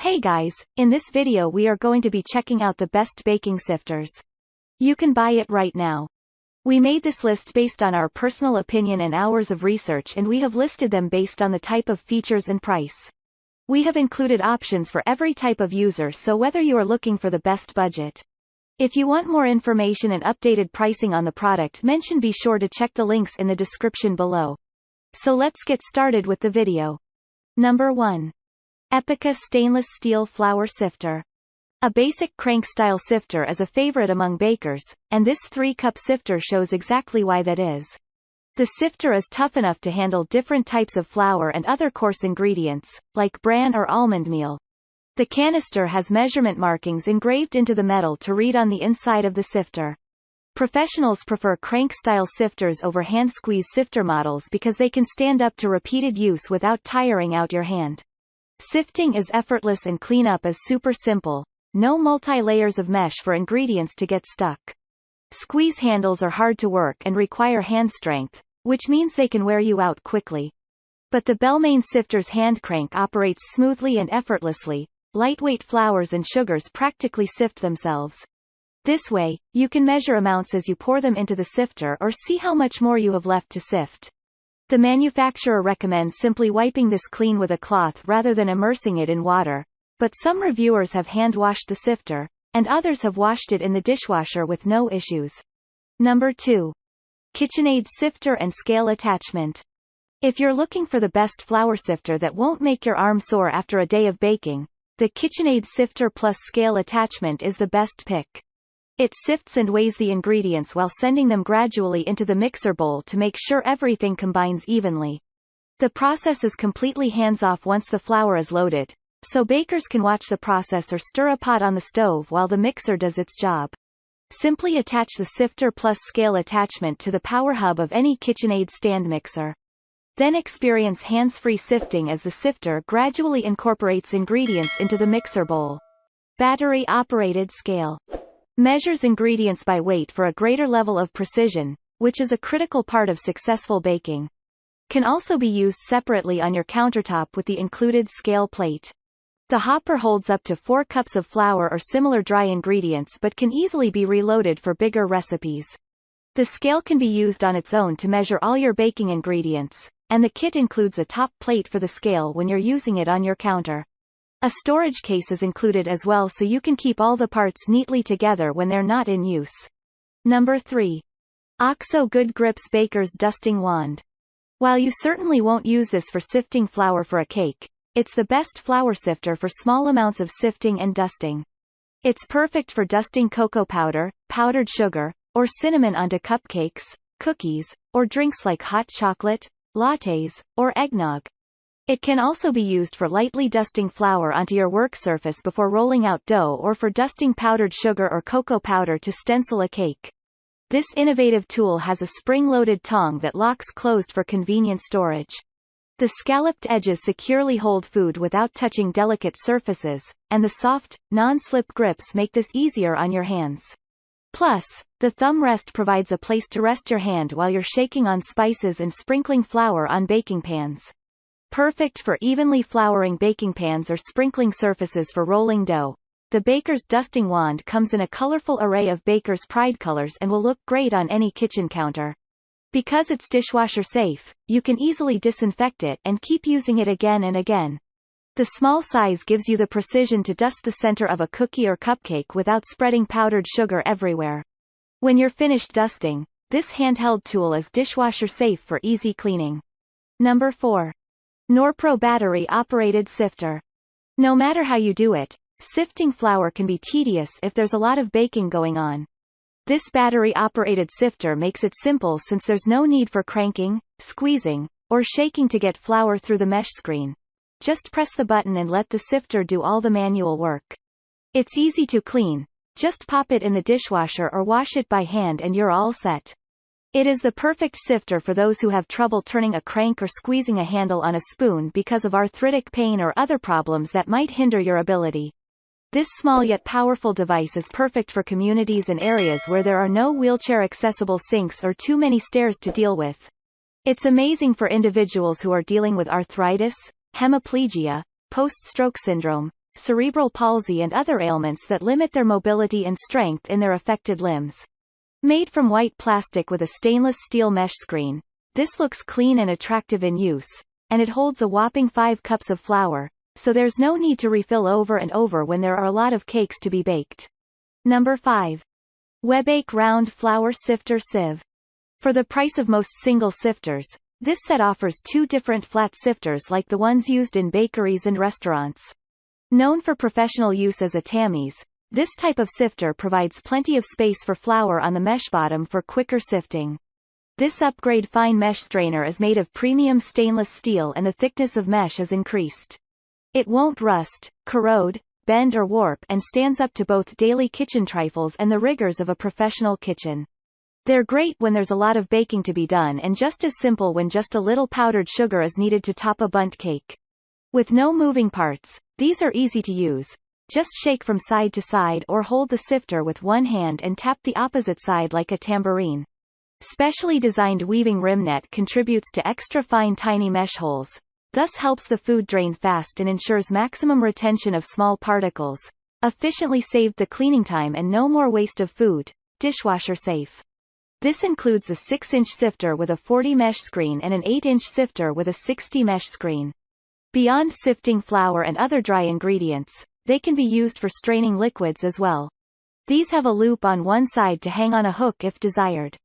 Hey guys, in this video we are going to be checking out the best baking sifters. You can buy it right now. We made this list based on our personal opinion and hours of research, and we have listed them based on the type of features and price. We have included options for every type of user, so whether you are looking for the best budget. If you want more information and updated pricing on the product mentioned, be sure to check the links in the description below. So let's get started with the video. Number 1. Epica Stainless Steel Flour Sifter. A basic crank-style sifter is a favorite among bakers, and this 3-cup sifter shows exactly why that is. The sifter is tough enough to handle different types of flour and other coarse ingredients, like bran or almond meal. The canister has measurement markings engraved into the metal to read on the inside of the sifter. Professionals prefer crank-style sifters over hand-squeeze sifter models because they can stand up to repeated use without tiring out your hand. Sifting is effortless and cleanup is super simple. No multi-layers of mesh for ingredients to get stuck. Squeeze handles are hard to work and require hand strength, which means they can wear you out quickly. But the Belmain sifter's hand crank operates smoothly and effortlessly. Lightweight flours and sugars practically sift themselves. This way, you can measure amounts as you pour them into the sifter or see how much more you have left to sift. The manufacturer recommends simply wiping this clean with a cloth rather than immersing it in water, but some reviewers have hand-washed the sifter, and others have washed it in the dishwasher with no issues. Number 2. KitchenAid Sifter and Scale Attachment. If you're looking for the best flour sifter that won't make your arm sore after a day of baking, the KitchenAid Sifter Plus Scale Attachment is the best pick. It sifts and weighs the ingredients while sending them gradually into the mixer bowl to make sure everything combines evenly. The process is completely hands-off once the flour is loaded, so bakers can watch the process or stir a pot on the stove while the mixer does its job. Simply attach the Sifter Plus Scale Attachment to the power hub of any KitchenAid stand mixer. Then experience hands-free sifting as the sifter gradually incorporates ingredients into the mixer bowl. Battery-operated scale. Measures ingredients by weight for a greater level of precision, which is a critical part of successful baking. Can also be used separately on your countertop with the included scale plate. The hopper holds up to 4 cups of flour or similar dry ingredients but can easily be reloaded for bigger recipes. The scale can be used on its own to measure all your baking ingredients, and the kit includes a top plate for the scale when you're using it on your counter. A storage case is included as well, so you can keep all the parts neatly together when they're not in use. Number 3. OXO Good Grips Baker's Dusting Wand. While you certainly won't use this for sifting flour for a cake, it's the best flour sifter for small amounts of sifting and dusting. It's perfect for dusting cocoa powder, powdered sugar, or cinnamon onto cupcakes, cookies, or drinks like hot chocolate, lattes, or eggnog. It can also be used for lightly dusting flour onto your work surface before rolling out dough, or for dusting powdered sugar or cocoa powder to stencil a cake. This innovative tool has a spring-loaded tong that locks closed for convenient storage. The scalloped edges securely hold food without touching delicate surfaces, and the soft, non-slip grips make this easier on your hands. Plus, the thumb rest provides a place to rest your hand while you're shaking on spices and sprinkling flour on baking pans. Perfect for evenly flouring baking pans or sprinkling surfaces for rolling dough. The Baker's Dusting Wand comes in a colorful array of Baker's Pride colors and will look great on any kitchen counter. Because it's dishwasher safe, you can easily disinfect it and keep using it again and again. The small size gives you the precision to dust the center of a cookie or cupcake without spreading powdered sugar everywhere. When you're finished dusting, this handheld tool is dishwasher safe for easy cleaning. Number 4. Norpro Battery-Operated Sifter. No matter how you do it, sifting flour can be tedious if there's a lot of baking going on. This battery-operated sifter makes it simple since there's no need for cranking, squeezing, or shaking to get flour through the mesh screen. Just press the button and let the sifter do all the manual work. It's easy to clean. Just pop it in the dishwasher or wash it by hand and you're all set. It is the perfect sifter for those who have trouble turning a crank or squeezing a handle on a spoon because of arthritic pain or other problems that might hinder your ability. This small yet powerful device is perfect for communities and areas where there are no wheelchair-accessible sinks or too many stairs to deal with. It's amazing for individuals who are dealing with arthritis, hemiplegia, post-stroke syndrome, cerebral palsy and other ailments that limit their mobility and strength in their affected limbs. Made from white plastic with a stainless steel mesh screen, this looks clean and attractive in use, and it holds a whopping 5 cups of flour, so there's no need to refill over and over when there are a lot of cakes to be baked. Number 5. Webake Round Flour Sifter Sieve. For the price of most single sifters, this set offers 2 different flat sifters like the ones used in bakeries and restaurants. Known for professional use as a tamis, this type of sifter provides plenty of space for flour on the mesh bottom for quicker sifting. This upgrade fine mesh strainer is made of premium stainless steel and the thickness of mesh is increased. It won't rust, corrode, bend or warp and stands up to both daily kitchen trifles and the rigors of a professional kitchen. They're great when there's a lot of baking to be done and just as simple when just a little powdered sugar is needed to top a bundt cake. With no moving parts, these are easy to use. Just shake from side to side or hold the sifter with one hand and tap the opposite side like a tambourine. Specially designed weaving rim net contributes to extra fine tiny mesh holes, thus helps the food drain fast and ensures maximum retention of small particles. Efficiently saved the cleaning time and no more waste of food. Dishwasher safe. This includes a 6-inch sifter with a 40 mesh screen and an 8-inch sifter with a 60 mesh screen. Beyond sifting flour and other dry ingredients, they can be used for straining liquids as well. These have a loop on one side to hang on a hook if desired.